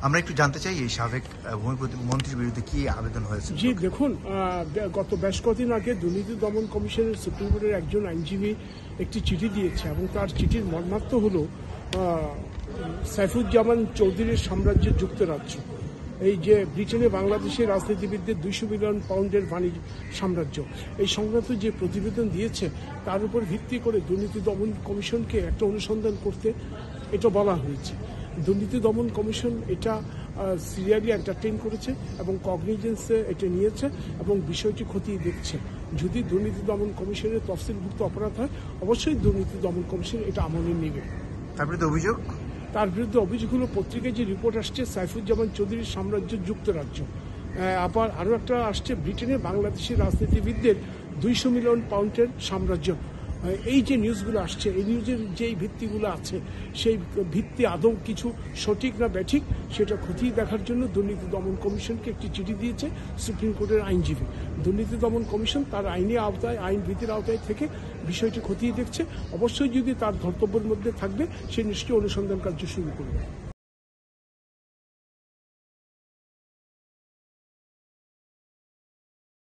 আমরা একটু জানতে চাই এই সাবেক ভূমি মন্ত্রীর বিরুদ্ধে কি আবেদন হয়েছে। জি দেখুন, গত বেশ কদিন আগে দুর্নীতি দমন কমিশনের সুপ্রিম কোর্টের একজন আইনজীবী একটি চিঠি দিয়েছে এবং তার চিঠির মর্মার্থ হল সাইফুজ্জামান চৌধুরীর সাম্রাজ্য যুক্তরাজ্য, এই যে ব্রিটেনে বাংলাদেশের রাজনীতিবিদদের 200 মিলিয়ন পাউন্ডের বাণিজ্য সাম্রাজ্য, এই সংক্রান্ত যে প্রতিবেদন দিয়েছে তার উপর ভিত্তি করে দুর্নীতি দমন কমিশনকে একটা অনুসন্ধান করতে এটা বলা হয়েছে। দুর্নীতি দমন কমিশন এটা সিরিয়াসলি এন্টারটেইন করেছে এবং কগনিজেন্সে এটা নিয়েছে এবং বিষয়টি খতিয়ে দেখছে। যদি দুর্নীতি দমন কমিশনের তফসিলভুক্ত অপরাধ হয় অবশ্যই দুর্নীতি দমন কমিশন এটা আমলে নেবে। তার বিরুদ্ধে অভিযোগ হলো পত্রিকায় যে রিপোর্ট আসছে সাইফুজ্জামান চৌধুরীর সাম্রাজ্য যুক্তরাজ্য, আবার আরও একটা আসছে ব্রিটেনে বাংলাদেশের রাজনীতিবিদদের 200 মিলিয়ন পাউন্ডের সাম্রাজ্য। এই যে নিউজগুলো আসছে, এই নিউজের যেই ভিত্তিগুলো আছে সেই ভিত্তি আদৌ কিছু সঠিক না ব্যাঠিক সেটা খতিয়ে দেখার জন্য দুর্নীতি দমন কমিশনকে একটি চিঠি দিয়েছে সুপ্রিম কোর্টের আইনজীবী। দুর্নীতি দমন কমিশন তার আইনি আওতায়, আইন ভিত্তির আওতায় থেকে বিষয়টি খতিয়ে দেখছে। অবশ্যই যদি তার ধর্তব্যের মধ্যে থাকবে সে নিশ্চয়ই অনুসন্ধান কার্য শুরু করবে।